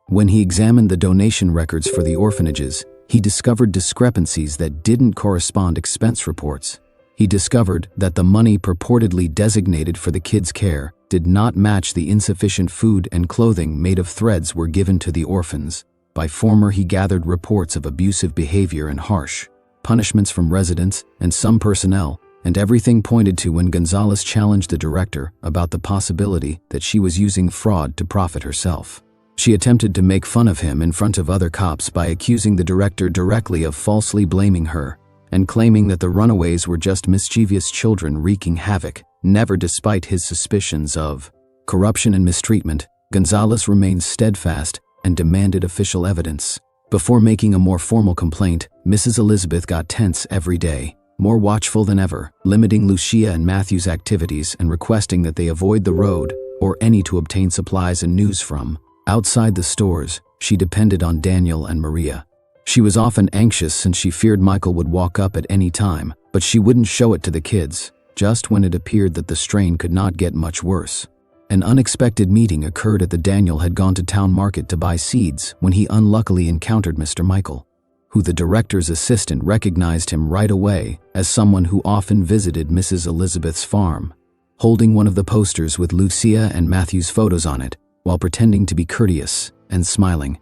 When he examined the donation records for the orphanages, he discovered discrepancies that didn't correspond to expense reports. He discovered that the money purportedly designated for the kids' care did not match the insufficient food and clothing made of threads were given to the orphans. By former, he gathered reports of abusive behavior and harsh punishments from residents and some personnel, and everything pointed to when Gonzalez challenged the director about the possibility that she was using fraud to profit herself. She attempted to make fun of him in front of other cops by accusing the director directly of falsely blaming her and claiming that the runaways were just mischievous children wreaking havoc. Never despite his suspicions of corruption and mistreatment, Gonzalez remained steadfast and demanded official evidence. Before making a more formal complaint, Mrs. Elizabeth got tense every day, more watchful than ever, limiting Lucia and Matthew's activities and requesting that they avoid the road or any to obtain supplies and news from. Outside the stores, she depended on Daniel and Maria. She was often anxious since she feared Michael would walk up at any time, but she wouldn't show it to the kids, just when it appeared that the strain could not get much worse. An unexpected meeting occurred at the Daniel had gone to town market to buy seeds when he unluckily encountered Mr. Michael, who the director's assistant recognized him right away as someone who often visited Mrs. Elizabeth's farm, holding one of the posters with Lucia and Matthew's photos on it, while pretending to be courteous and smiling.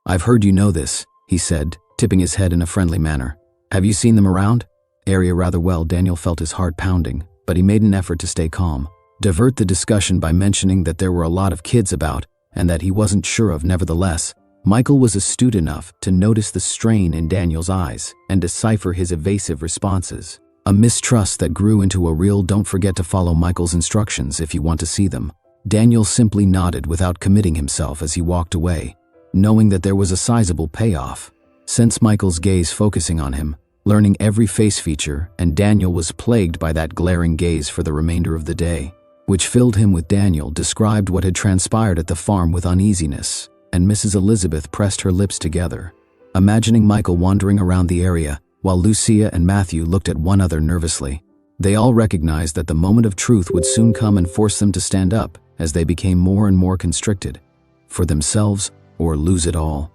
"I've heard you know this," he said, tipping his head in a friendly manner. "Have you seen them around?" Area rather well. Daniel felt his heart pounding, but he made an effort to stay calm. Divert the discussion by mentioning that there were a lot of kids about and that he wasn't sure of. Nevertheless, Michael was astute enough to notice the strain in Daniel's eyes and decipher his evasive responses. A mistrust that grew into a real "don't forget to follow Michael's instructions if you want to see them." Daniel simply nodded without committing himself as he walked away, knowing that there was a sizable payoff. Since Michael's gaze focusing on him, learning every face feature, and Daniel was plagued by that glaring gaze for the remainder of the day, which filled him with. Daniel described what had transpired at the farm with uneasiness, and Mrs. Elizabeth pressed her lips together, imagining Michael wandering around the area while Lucia and Matthew looked at one another nervously. They all recognized that the moment of truth would soon come and force them to stand up as they became more and more constricted, for themselves or lose it all.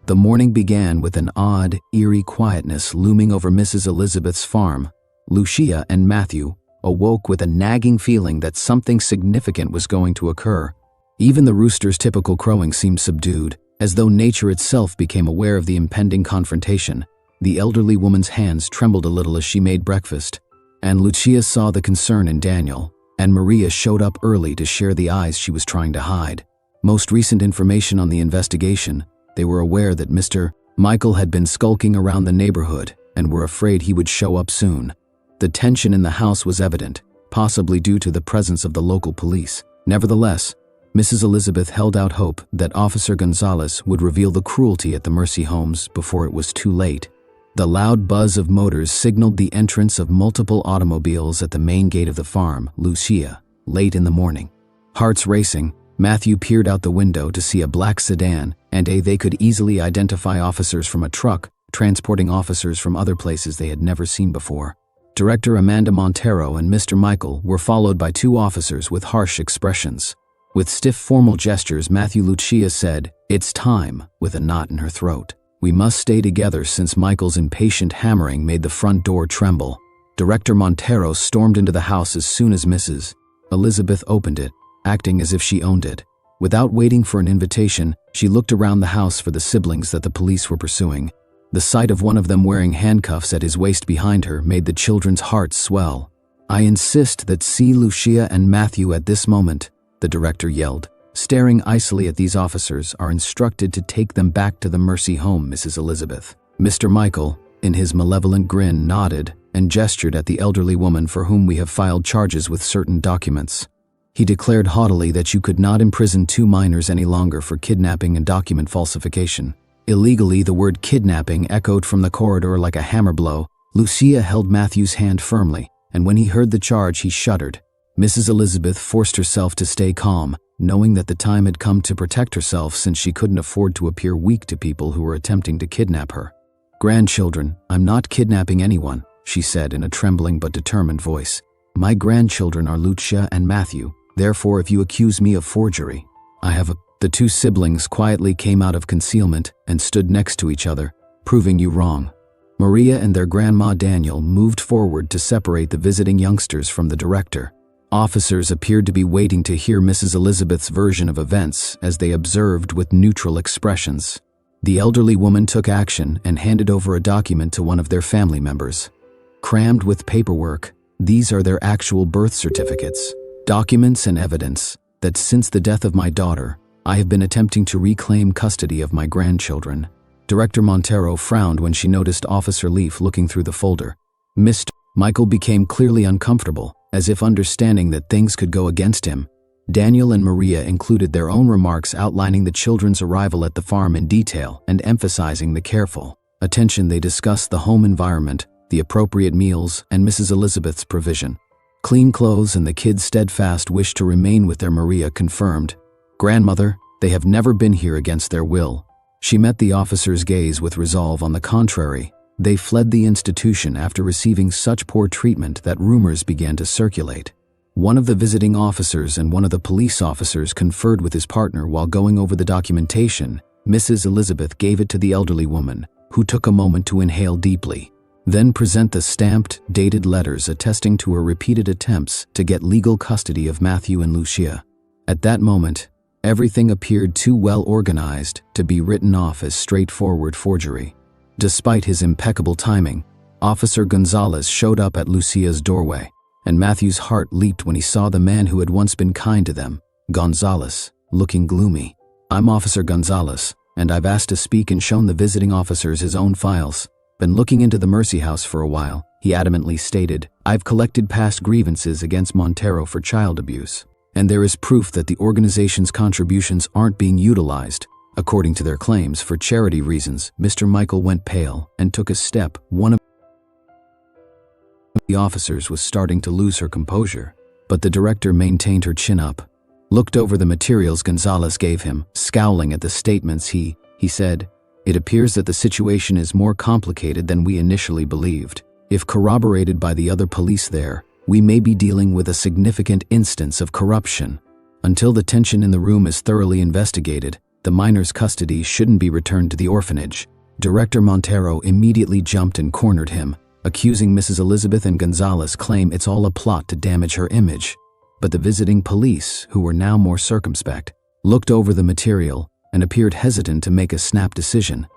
The morning began with an odd, eerie quietness looming over Mrs. Elizabeth's farm. Lucia and Matthew awoke with a nagging feeling that something significant was going to occur. Even the rooster's typical crowing seemed subdued, as though nature itself became aware of the impending confrontation. The elderly woman's hands trembled a little as she made breakfast, and Lucia saw the concern in Daniel, and Maria showed up early to share the eyes she was trying to hide. Most recent information on the investigation, they were aware that Mr. Michael had been skulking around the neighborhood and were afraid he would show up soon. The tension in the house was evident, possibly due to the presence of the local police. Nevertheless, Mrs. Elizabeth held out hope that Officer Gonzalez would reveal the cruelty at the Mercy homes before it was too late. The loud buzz of motors signaled the entrance of multiple automobiles at the main gate of the farm, Lucia, late in the morning. Hearts racing, Matthew peered out the window to see a black sedan, and they could easily identify officers from a truck, transporting officers from other places they had never seen before. Director Amanda Montero and Mr. Michael were followed by two officers with harsh expressions. With stiff formal gestures, Lucia said, "It's time," with a knot in her throat. "We must stay together," since Michael's impatient hammering made the front door tremble. Director Montero stormed into the house as soon as Mrs. Elizabeth opened it, acting as if she owned it. Without waiting for an invitation, she looked around the house for the siblings that the police were pursuing. The sight of one of them wearing handcuffs at his waist behind her made the children's hearts swell. "I insist that see Lucia and Matthew at this moment," the director yelled. "Staring icily at these officers are instructed to take them back to the Mercy home, Mrs. Elizabeth." Mr. Michael, in his malevolent grin, nodded and gestured at the elderly woman for whom we have filed charges with certain documents. He declared haughtily that you could not imprison two minors any longer for kidnapping and document falsification. Illegally, the word kidnapping echoed from the corridor like a hammer blow. Lucia held Matthew's hand firmly, and when he heard the charge, he shuddered. Mrs. Elizabeth forced herself to stay calm, knowing that the time had come to protect herself since she couldn't afford to appear weak to people who were attempting to kidnap her. "Grandchildren, I'm not kidnapping anyone," she said in a trembling but determined voice. "My grandchildren are Lucia and Matthew. Therefore, if you accuse me of forgery, I have a..." The two siblings quietly came out of concealment and stood next to each other, "proving you wrong." Maria and their grandma Daniel moved forward to separate the visiting youngsters from the director. Officers appeared to be waiting to hear Mrs. Elizabeth's version of events as they observed with neutral expressions. The elderly woman took action and handed over a document to one of their family members. Crammed with paperwork, these are their actual birth certificates, documents and evidence that since the death of my daughter, I have been attempting to reclaim custody of my grandchildren. Director Montero frowned when she noticed Officer Leaf looking through the folder. Mr. Michael became clearly uncomfortable, as if understanding that things could go against him. Daniel and Maria included their own remarks outlining the children's arrival at the farm in detail and emphasizing the careful attention they discussed the home environment, the appropriate meals, and Mrs. Elizabeth's provision. Clean clothes and the kids' steadfast wish to remain with their Maria confirmed. Grandmother, they have never been here against their will. She met the officer's gaze with resolve. On the contrary, they fled the institution after receiving such poor treatment that rumors began to circulate. One of the visiting officers and one of the police officers conferred with his partner while going over the documentation. Mrs. Elizabeth gave it to the elderly woman, who took a moment to inhale deeply, then present the stamped, dated letters attesting to her repeated attempts to get legal custody of Matthew and Lucia. At that moment, everything appeared too well organized to be written off as straightforward forgery. Despite his impeccable timing, Officer Gonzalez showed up at Lucia's doorway, and Matthew's heart leaped when he saw the man who had once been kind to them, Gonzalez, looking gloomy. "I'm Officer Gonzalez, and I've asked to speak and shown the visiting officers his own files. Been looking into the Mercy House for a while," he adamantly stated. "I've collected past grievances against Montero for child abuse, and there is proof that the organization's contributions aren't being utilized, according to their claims, for charity reasons." Mr. Michael went pale and took a step. One of the officers was starting to lose her composure, but the director maintained her chin up, looked over the materials Gonzalez gave him, scowling at the statements. He said, "It appears that the situation is more complicated than we initially believed. If corroborated by the other police there, we may be dealing with a significant instance of corruption. Until the tension in the room is thoroughly investigated, the minor's custody shouldn't be returned to the orphanage." Director Montero immediately jumped and cornered him, accusing Mrs. Elizabeth and Gonzalez claim it's all a plot to damage her image. But the visiting police, who were now more circumspect, looked over the material and appeared hesitant to make a snap decision,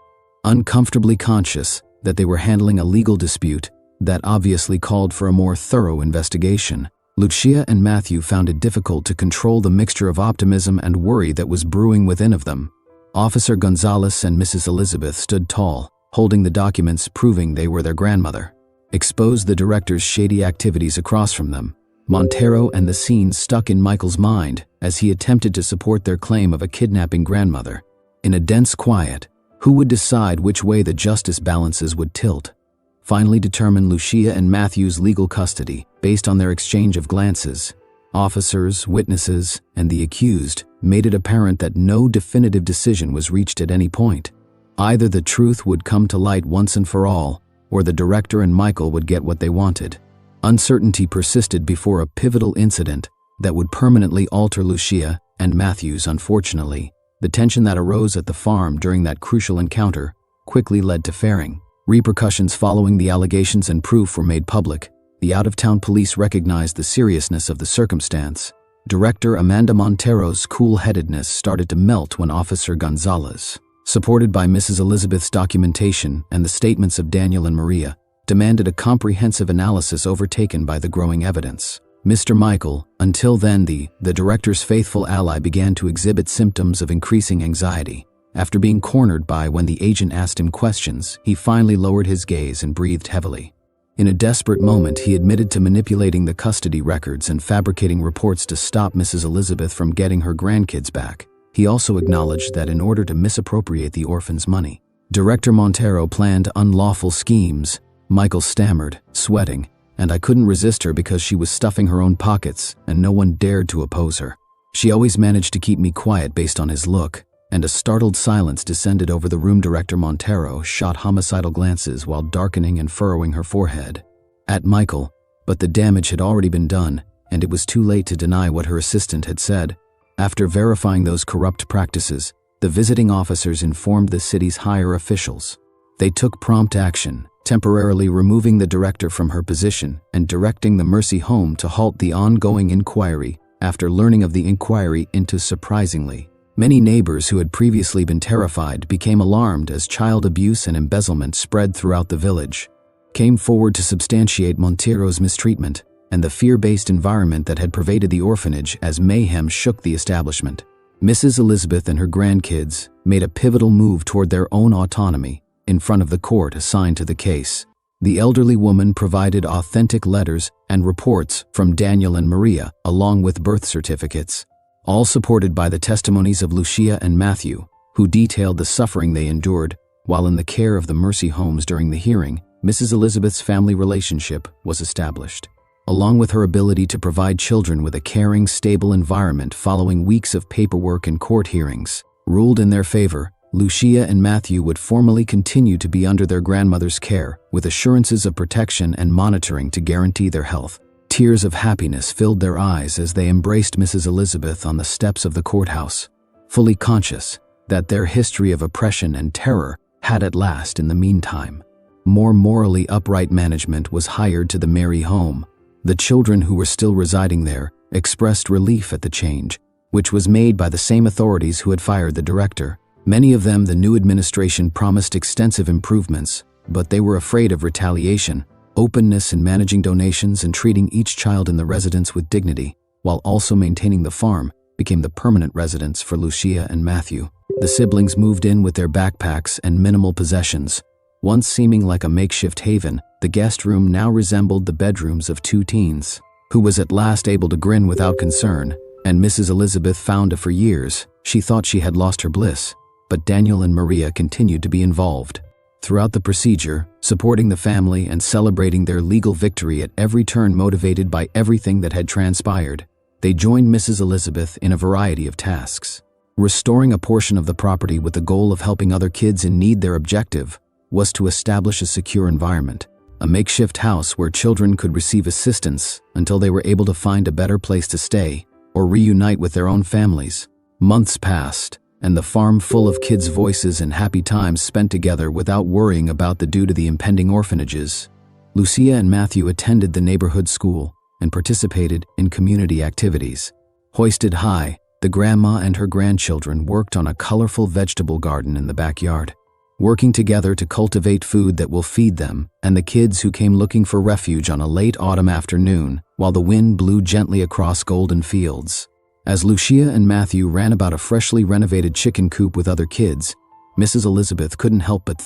uncomfortably conscious that they were handling a legal dispute that obviously called for a more thorough investigation. Lucia and Matthew found it difficult to control the mixture of optimism and worry that was brewing within of them. Officer Gonzalez and Mrs. Elizabeth stood tall, holding the documents proving they were their grandmother, exposed the director's shady activities across from them. Montero and the scene stuck in Michael's mind as he attempted to support their claim of a kidnapping grandmother. In a dense quiet, who would decide which way the justice balances would tilt? Finally determined Lucia and Matthew's legal custody based on their exchange of glances. Officers, witnesses, and the accused made it apparent that no definitive decision was reached at any point. Either the truth would come to light once and for all, or the director and Michael would get what they wanted. Uncertainty persisted before a pivotal incident that would permanently alter Lucia and Matthew's. Unfortunately, the tension that arose at the farm during that crucial encounter quickly led to firing. Repercussions following the allegations and proof were made public. The out-of-town police recognized the seriousness of the circumstance. Director Amanda Montero's cool-headedness started to melt when Officer Gonzalez, supported by Mrs. Elizabeth's documentation and the statements of Daniel and Maria, demanded a comprehensive analysis overtaken by the growing evidence. Mr. Michael, until then the director's faithful ally, began to exhibit symptoms of increasing anxiety. After being cornered by when the agent asked him questions, he finally lowered his gaze and breathed heavily. In a desperate moment, he admitted to manipulating the custody records and fabricating reports to stop Mrs. Elizabeth from getting her grandkids back. He also acknowledged that in order to misappropriate the orphans' money, Director Montero planned unlawful schemes. Michael stammered, sweating, "And I couldn't resist her because she was stuffing her own pockets, and no one dared to oppose her. She always managed to keep me quiet." Based on his look, and a startled silence descended over the room. Director Montero shot homicidal glances while darkening and furrowing her forehead at Michael, but the damage had already been done, and it was too late to deny what her assistant had said. After verifying those corrupt practices, the visiting officers informed the city's higher officials. They took prompt action, temporarily removing the director from her position and directing the Mercy Home to halt the ongoing inquiry after learning of the inquiry into surprisingly Many neighbors who had previously been terrified became alarmed as child abuse and embezzlement spread throughout the village, came forward to substantiate Montero's mistreatment and the fear-based environment that had pervaded the orphanage as mayhem shook the establishment. Mrs. Elizabeth and her grandkids made a pivotal move toward their own autonomy in front of the court assigned to the case. The elderly woman provided authentic letters and reports from Daniel and Maria, along with birth certificates, all supported by the testimonies of Lucia and Matthew, who detailed the suffering they endured while in the care of the Mercy homes. During the hearing, Mrs. Elizabeth's family relationship was established, along with her ability to provide children with a caring, stable environment following weeks of paperwork and court hearings. Ruled in their favor, Lucia and Matthew would formally continue to be under their grandmother's care, with assurances of protection and monitoring to guarantee their health. Tears of happiness filled their eyes as they embraced Mrs. Elizabeth on the steps of the courthouse, fully conscious that their history of oppression and terror had at last, in the meantime. More morally upright management was hired to the Mary home. The children who were still residing there expressed relief at the change, which was made by the same authorities who had fired the director. Many of them, the new administration promised extensive improvements, but they were afraid of retaliation. Openness in managing donations and treating each child in the residence with dignity, while also maintaining the farm, became the permanent residence for Lucia and Matthew. The siblings moved in with their backpacks and minimal possessions. Once seeming like a makeshift haven, the guest room now resembled the bedrooms of two teens, who was at last able to grin without concern. And Mrs. Elizabeth found that for years, she thought she had lost her bliss, but Daniel and Maria continued to be involved throughout the procedure, supporting the family and celebrating their legal victory at every turn. Motivated by everything that had transpired, they joined Mrs. Elizabeth in a variety of tasks, restoring a portion of the property with the goal of helping other kids in need. Their objective was to establish a secure environment, a makeshift house where children could receive assistance until they were able to find a better place to stay or reunite with their own families. Months passed, and the farm full of kids' voices and happy times spent together without worrying about the due to the impending orphanages. Lucia and Matthew attended the neighborhood school and participated in community activities. Hoisted high, the grandma and her grandchildren worked on a colorful vegetable garden in the backyard, working together to cultivate food that will feed them and the kids who came looking for refuge on a late autumn afternoon while the wind blew gently across golden fields. As Lucia and Matthew ran about a freshly renovated chicken coop with other kids, Mrs. Elizabeth couldn't help but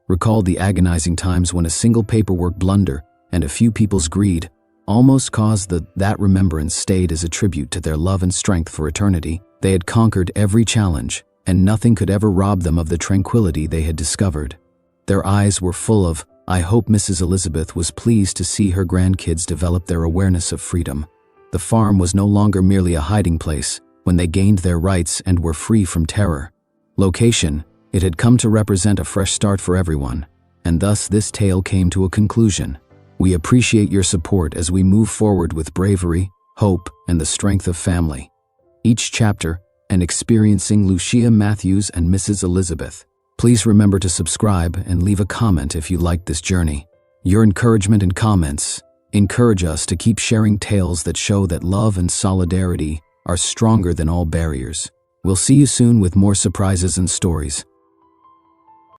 recalled the agonizing times when a single paperwork blunder and a few people's greed almost caused that remembrance stayed as a tribute to their love and strength for eternity. They had conquered every challenge, and nothing could ever rob them of the tranquility they had discovered. Their eyes were full of, I hope. Mrs. Elizabeth was pleased to see her grandkids develop their awareness of freedom. The farm was no longer merely a hiding place when they gained their rights and were free from terror. Location, it had come to represent a fresh start for everyone, and thus this tale came to a conclusion. We appreciate your support as we move forward with bravery, hope, and the strength of family. Each chapter, and experiencing Lucia Matthews and Mrs. Elizabeth. Please remember to subscribe and leave a comment if you liked this journey. Your encouragement and comments encourage us to keep sharing tales that show that love and solidarity are stronger than all barriers. We'll see you soon with more surprises and stories.